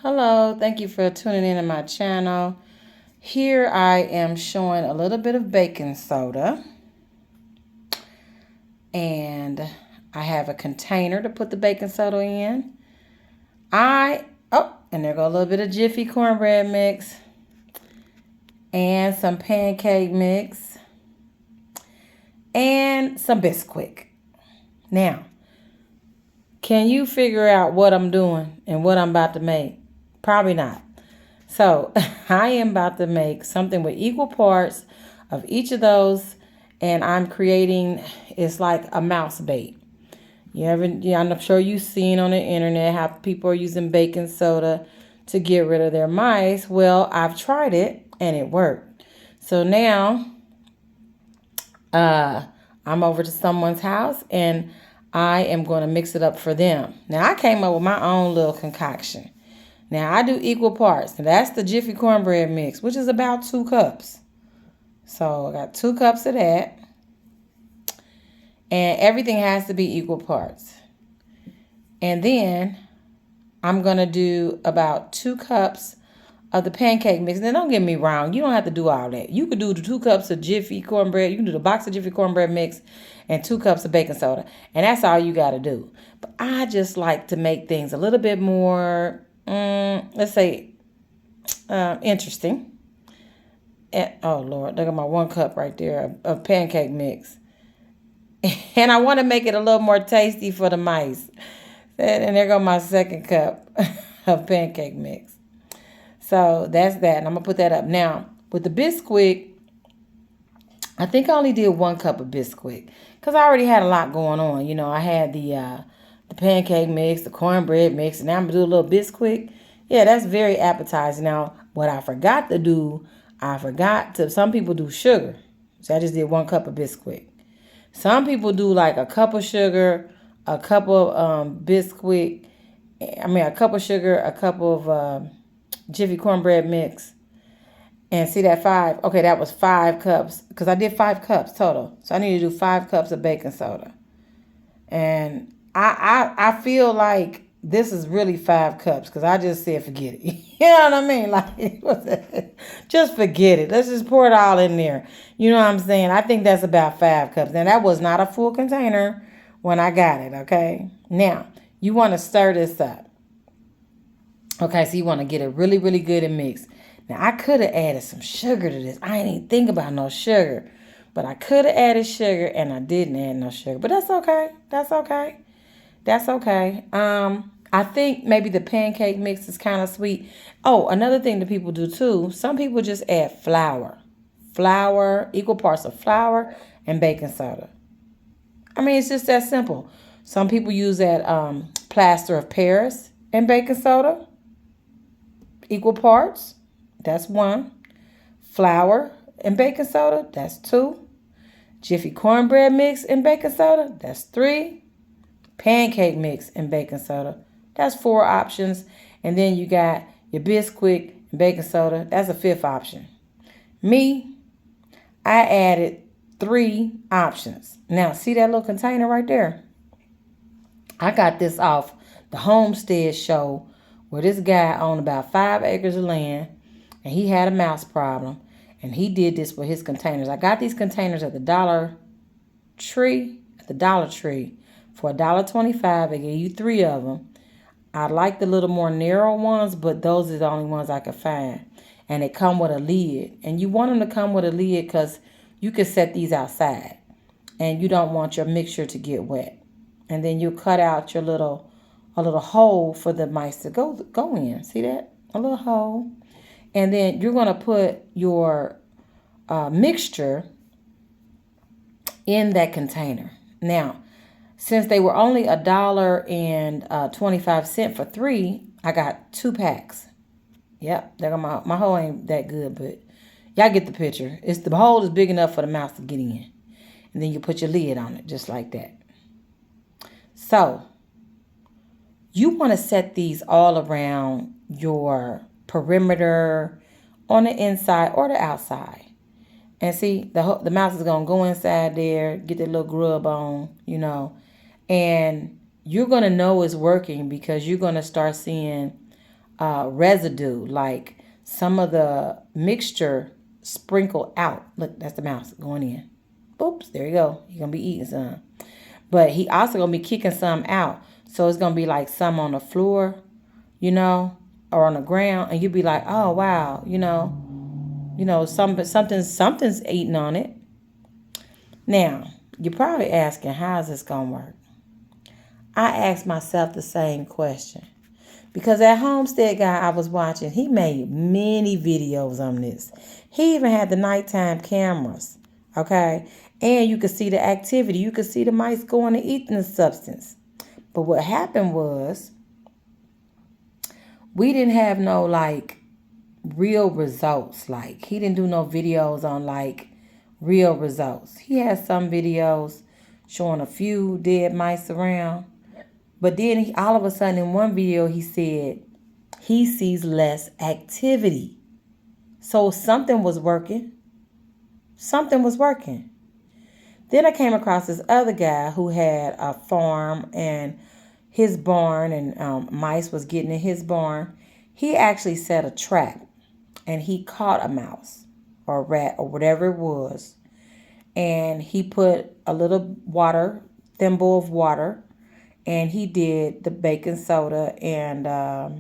Hello, thank you for tuning in to my channel. Here I am showing a little bit of baking soda. And I have a container to put the baking soda in. And there go a little bit of Jiffy cornbread mix. And some pancake mix. And some Bisquick. Now, can you figure out what I'm doing and what I'm about to make? Probably not. So I am about to make something with equal parts of each of those, and I'm creating, it's like a mouse bait. I'm sure you've seen on the internet how people are using baking soda to get rid of their mice. Well, I've tried it and it worked. So now I'm over to someone's house and I am going to mix it up for them. Now I came up with my own little concoction. Now, I do equal parts. Now, that's the Jiffy cornbread mix, which is about 2 cups. So, I got 2 cups of that. And everything has to be equal parts. And then, I'm going to do about 2 cups of the pancake mix. Now, don't get me wrong. You don't have to do all that. You could do the 2 cups of Jiffy cornbread. You can do the box of Jiffy cornbread mix and 2 cups of baking soda. And that's all you got to do. But I just like to make things a little bit more... let's say interesting. Oh Lord, look at my 1 cup right there of pancake mix. And I want to make it a little more tasty for the mice. And there go my 2nd cup of pancake mix. So that's that. And I'm going to put that up. Now, with the Bisquick, I think I only did 1 cup of Bisquick. Because I already had a lot going on. You know, I had the pancake mix, the cornbread mix, and now I'm going to do a little Bisquick. Yeah, that's very appetizing. Now, what I forgot to do, some people do sugar. So I just did 1 cup of Bisquick. Some people do like a cup of sugar, a cup of Bisquick, a cup of sugar, a cup of Jiffy cornbread mix. And see that 5? Okay, that was 5 cups. Because I did 5 cups total. So I need to do 5 cups of baking soda. And I feel like this is really 5 cups because I just said forget it. You know what I mean? Like, just forget it. Let's just pour it all in there. You know what I'm saying? I think that's about 5 cups. Now, that was not a full container when I got it, okay? Now, you want to stir this up. Okay, so you want to get it really, really good and mixed. Now, I could have added some sugar to this. I ain't even think about no sugar. But I could have added sugar, and I didn't add no sugar. But that's okay. That's okay. That's okay. I think maybe the pancake mix is kind of sweet. Oh, another thing that people do too. Some people just add flour. Flour, equal parts of flour and baking soda. I mean, it's just that simple. Some people use that plaster of Paris and baking soda. Equal parts. That's 1. Flour and baking soda. That's 2. Jiffy cornbread mix and baking soda. That's 3. Pancake mix and baking soda. That's 4 options. And then you got your Bisquick and baking soda. That's a 5th option. Me, I added 3 options. Now, see that little container right there? I got this off the Homestead show where this guy owned about 5 acres of land and he had a mouse problem. And he did this with his containers. I got these containers at the Dollar Tree. For $1.25. They gave you 3 of them. I like the little more narrow ones, but those are the only ones I could find. And they come with a lid. And you want them to come with a lid because you can set these outside. And you don't want your mixture to get wet. And then you cut out a little hole for the mice to go in. See that? A little hole. And then you're going to put your mixture in that container. Now, since they were only $1.25 for 3, I got 2 packs. Yep, my hole ain't that good, but y'all get the picture. The hole is big enough for the mouse to get in. And then you put your lid on it, just like that. So, you want to set these all around your perimeter on the inside or the outside. And see, the mouse is going to go inside there, get that little grub on, and you're going to know it's working because you're going to start seeing residue, like some of the mixture sprinkled out. Look, that's the mouse going in. Oops, there you go. You're going to be eating some. But he also going to be kicking some out. So it's going to be like some on the floor, or on the ground. And you'll be like, oh, wow, something's eating on it. Now, you're probably asking, how is this going to work? I asked myself the same question. Because that Homestead guy I was watching, he made many videos on this. He even had the nighttime cameras, okay? And you could see the activity. You could see the mice going and eating the substance. But what happened was, we didn't have no, real results. He didn't do no videos on, real results. He had some videos showing a few dead mice around. But then all of a sudden in one video he said he sees less activity. So something was working. Something was working. Then I came across this other guy who had a farm and his barn, and mice was getting in his barn. He actually set a trap and he caught a mouse or a rat or whatever it was. And he put a little thimble of water, and he did the baking soda, and I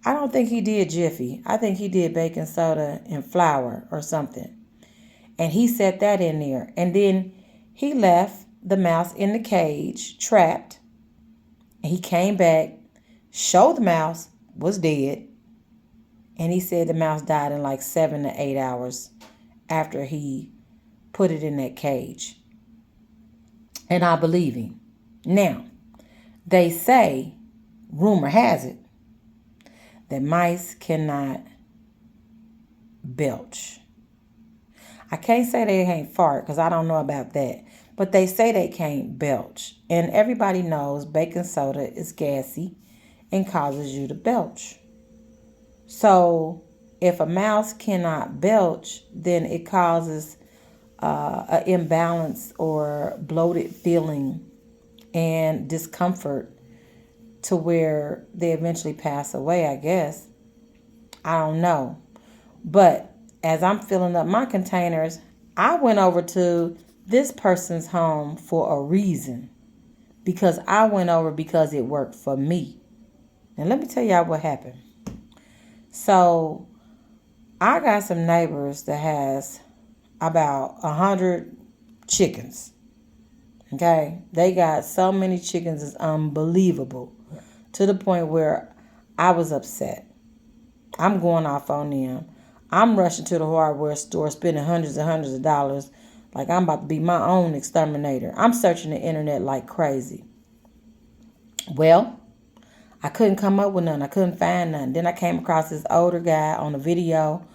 don't think he did Jiffy. I think he did baking soda and flour or something. And he set that in there. And then he left the mouse in the cage, trapped. And he came back, showed the mouse was dead. And he said the mouse died in 7 to 8 hours after he put it in that cage. And I believe him. Now, they say, rumor has it, that mice cannot belch. I can't say they can't fart because I don't know about that. But they say they can't belch. And everybody knows baking soda is gassy and causes you to belch. So if a mouse cannot belch, then it causes an imbalance or bloated feeling and discomfort to where they eventually pass away, I guess. I don't know. But as I'm filling up my containers, I went over to this person's home for a reason. Because I went over because it worked for me. And let me tell y'all what happened. So I got some neighbors that has about 100 chickens. Okay? They got so many chickens, it's unbelievable. To the point where I was upset. I'm going off on them. I'm rushing to the hardware store, spending hundreds and hundreds of dollars. Like I'm about to be my own exterminator. I'm searching the internet like crazy. Well, I couldn't come up with none. I couldn't find none. Then I came across this older guy on a video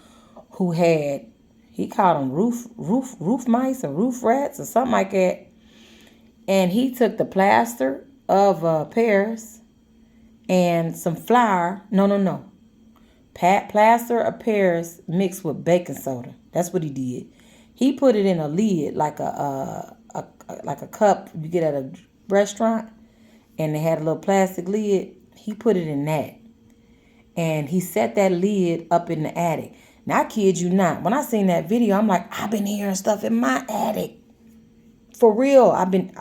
who had, he called them roof mice or roof rats or something like that. And he took the plaster of Paris and some flour. No. Plaster of Paris mixed with baking soda. That's what he did. He put it in a lid like a cup you get at a restaurant, and they had a little plastic lid. He put it in that, and he set that lid up in the attic. Now I kid you not, when I seen that video, I'm like, I've been hearing stuff in my attic. For real, I've been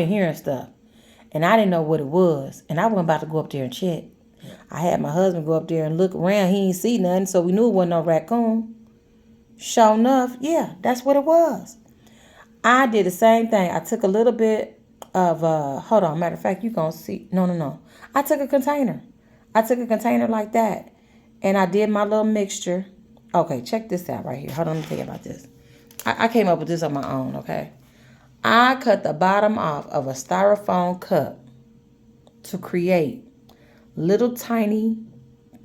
hearing stuff, and I didn't know what it was, and I wasn't about to go up there and check. I had my husband go up there and look around. He ain't see nothing, so we knew it wasn't no raccoon. Sure enough, yeah, that's what it was. I did the same thing. I took a little bit of, hold on, matter of fact, you gonna see. No. I took a container. Like that, and I did my little mixture. Okay, check this out right here. Hold on, let me tell you about this. I came up with this on my own, okay? I cut the bottom off of a styrofoam cup to create little tiny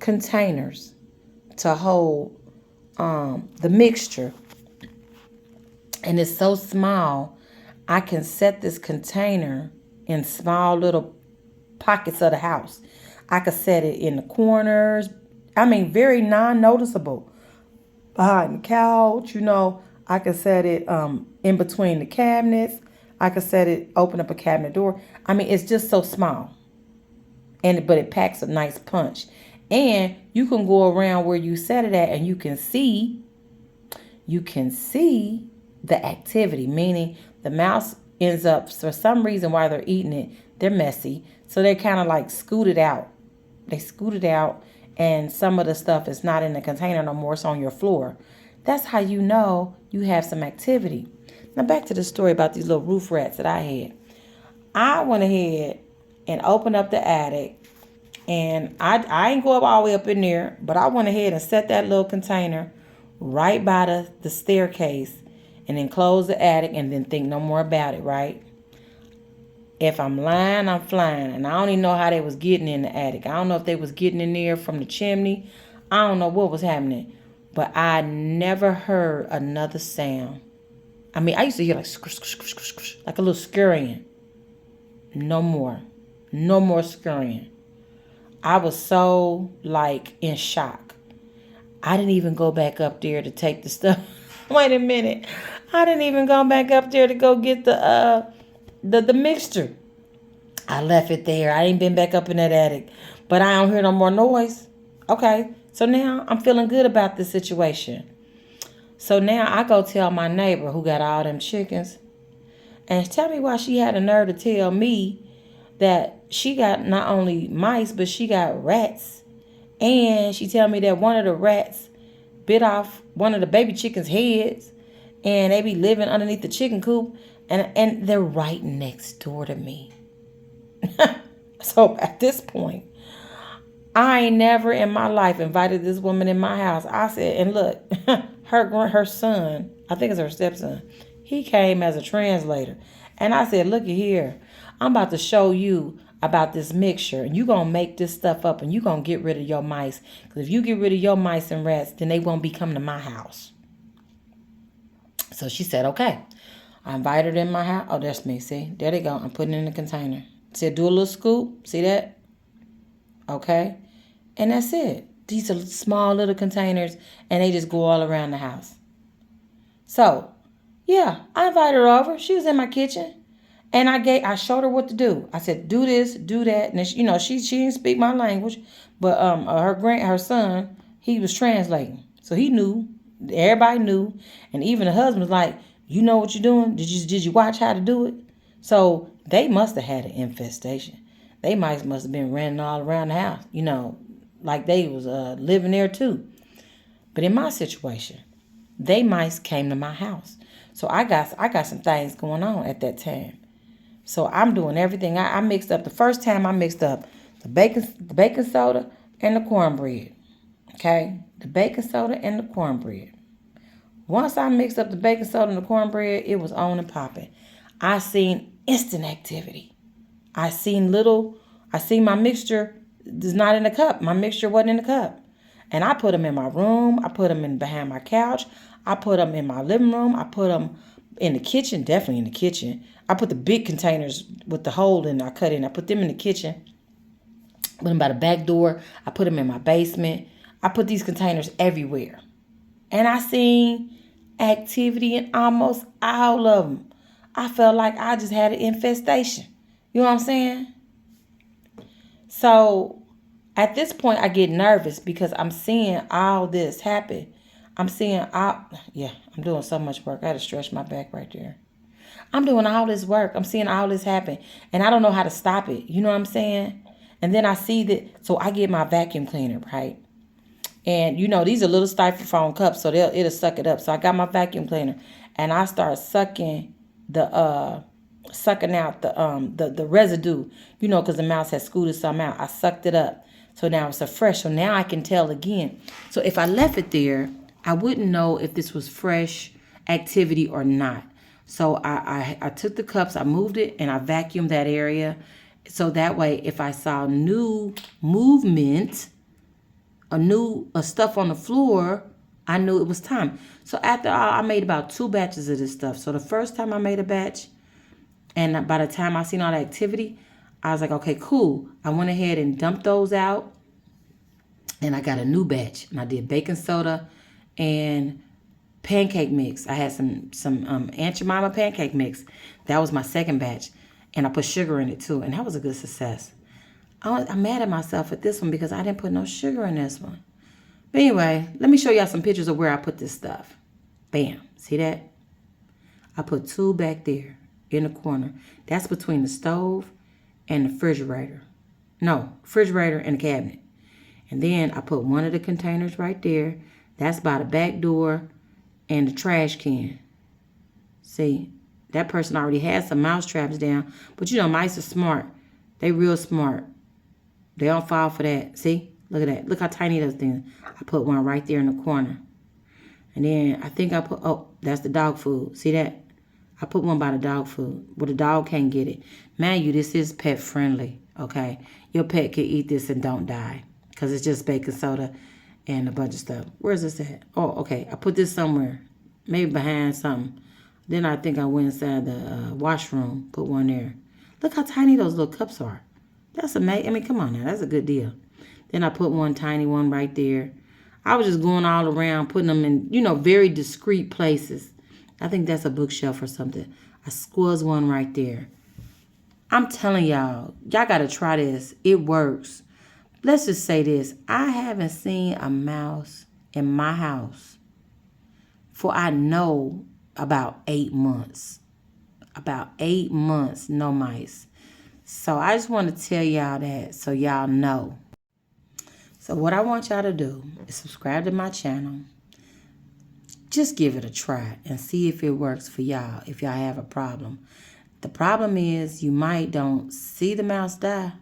containers to hold the mixture. And it's so small, I can set this container in small little pockets of the house. I could set it in the corners. Very non-noticeable. Behind the couch, I could set it in between the cabinets. I could set it, open up a cabinet door. It's just so small. but it packs a nice punch. And you can go around where you set it at and you can see the activity, meaning the mouse ends up, for some reason while they're eating it, they're messy. So they're kind of like scooted out. They scooted out and some of the stuff is not in the container no more. It's on your floor. That's how you know you have some activity. Now back to the story about these little roof rats that I had. I went ahead and opened up the attic. And I ain't go up all the way up in there, but I went ahead and set that little container right by the staircase and then close the attic and then think no more about it, right? If I'm lying, I'm flying. And I don't even know how they was getting in the attic. I don't know if they was getting in there from the chimney. I don't know what was happening. But I never heard another sound. I mean, I used to hear like like a little scurrying. No more. No more scurrying. I was so like in shock. I didn't even go back up there to take the stuff. Wait a minute. I didn't even go back up there to go get the mixture. I left it there. I ain't been back up in that attic. But I don't hear no more noise. Okay. So now I'm feeling good about this situation. So now I go tell my neighbor who got all them chickens. And tell me why she had a nerve to tell me that she got not only mice, but she got rats. And she tell me that one of the rats bit off one of the baby chicken's heads. And they be living underneath the chicken coop. And they're right next door to me. So at this point, I ain't never in my life invited this woman in my house. I said, and look, her son, I think it's her stepson, he came as a translator. And I said, look at here. I'm about to show you about this mixture. And you're going to make this stuff up and you're going to get rid of your mice. Because if you get rid of your mice and rats, then they won't be coming to my house. So she said, okay. I invited her in my house. Oh, that's me. See, there they go. I'm putting it in the container. Said, do a little scoop. See that? Okay. And that's it. These are small little containers and they just go all around the house. So, yeah, I invited her over. She was in my kitchen. And I showed her what to do. I said, do this, do that. And she didn't speak my language, but her son, he was translating. So he knew. Everybody knew. And even the husband was like, you know what you're doing? Did you watch how to do it? So they must have had an infestation. They mice must have been running all around the house, like they was living there too. But in my situation, they mice came to my house. So I got some things going on at that time. So I'm doing everything. I mixed up. The first time I mixed up the baking soda and the cornbread. Okay? The baking soda and the cornbread. Once I mixed up the baking soda and the cornbread, it was on and popping. I seen instant activity. I seen my mixture is not in the cup. My mixture wasn't in the cup. And I put them in my room. I put them in behind my couch. I put them in my living room. I put them in the kitchen, definitely in the kitchen. I put the big containers with the hole in. I cut in. I put them in the kitchen. Put them by the back door. I put them in my basement. I put these containers everywhere. And I seen activity in almost all of them. I felt like I just had an infestation. You know what I'm saying? So at this point, I get nervous because I'm seeing all this happen. I'm doing so much work. I had to stretch my back right there. I'm doing all this work. I'm seeing all this happen. And I don't know how to stop it. You know what I'm saying? And then I see that. So I get my vacuum cleaner, right? And, these are little styrofoam cups. So it'll suck it up. So I got my vacuum cleaner. And I start sucking out the residue. Because the mouse had scooted some out. I sucked it up. So now it's fresh. So now I can tell again. So if I left it there, I wouldn't know if this was fresh activity or not. So I took the cups, I moved it, and I vacuumed that area. So that way, if I saw new movement, stuff on the floor, I knew it was time. So after I made about 2 batches of this stuff. So the first time I made a batch, and by the time I seen all the activity, I was like, okay, cool. I went ahead and dumped those out, and I got a new batch. And I did baking soda and pancake mix. I had some Aunt Jemima pancake mix. That was my second batch. And I put sugar in it too. And that was a good success. I'm mad at myself at this one because I didn't put no sugar in this one. But anyway, let me show y'all some pictures of where I put this stuff. Bam. See that? I put 2 back there in the corner. That's between the stove and the refrigerator. No, refrigerator and the cabinet. And then I put 1 of the containers right there. That's by the back door and the trash can. See, that person already has some mouse traps down. But you know, mice are smart. They real smart. They don't fall for that. See? Look at that. Look how tiny those things. I put 1 right there in the corner. And then I think I put, oh, that's the dog food. See that? I put 1 by the dog food, where the dog can't get it. Man, this is pet friendly, okay? Your pet can eat this and don't die, because it's just baking soda and a bunch of stuff. Where's this at? Oh, okay. I put this somewhere, maybe behind something. Then I think I went inside the washroom, put 1 there. Look how tiny those little cups are. That's amazing. I mean, come on now. That's a good deal. Then I put 1 tiny one right there. I was just going all around, putting them in, very discreet places. I think that's a bookshelf or something. I squeezed 1 right there. I'm telling y'all got to try this. It works. Let's just say this. I haven't seen a mouse in my house for, I know, about 8 months. About 8 months, no mice. So I just want to tell y'all that so y'all know. So what I want y'all to do is subscribe to my channel. Just give it a try and see if it works for y'all, if y'all have a problem. The problem is you might don't see the mouse die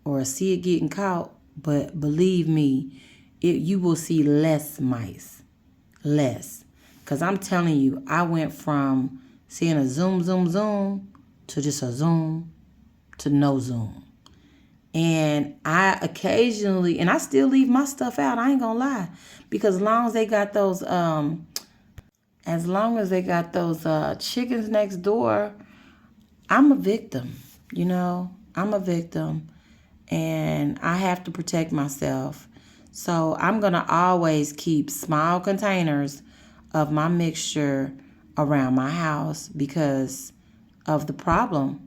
or see it getting caught, but believe me, you will see less mice. Less. Because I'm telling you, I went from seeing a zoom, zoom, zoom to just a zoom to no zoom. And I occasionally, and I still leave my stuff out, I ain't gonna lie. Because as long as they got those chickens next door, I'm a victim, I'm a victim, and I have to protect myself. So I'm going to always keep small containers of my mixture around my house because of the problem.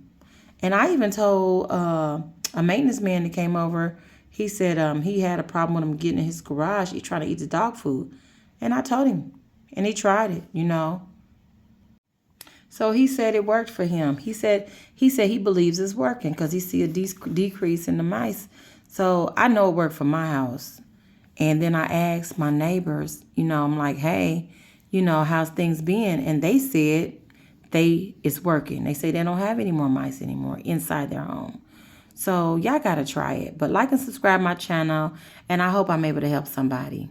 And I even told a maintenance man that came over, he said he had a problem with him getting in his garage. He trying to eat the dog food. And I told him, and he tried it, So he said it worked for him. He said he believes it's working because he see a decrease in the mice. So I know it worked for my house. And then I asked my neighbors, I'm like, hey, how's things been? And they said it's working. They say they don't have any more mice anymore inside their home. So y'all got to try it. But like and subscribe my channel, and I hope I'm able to help somebody.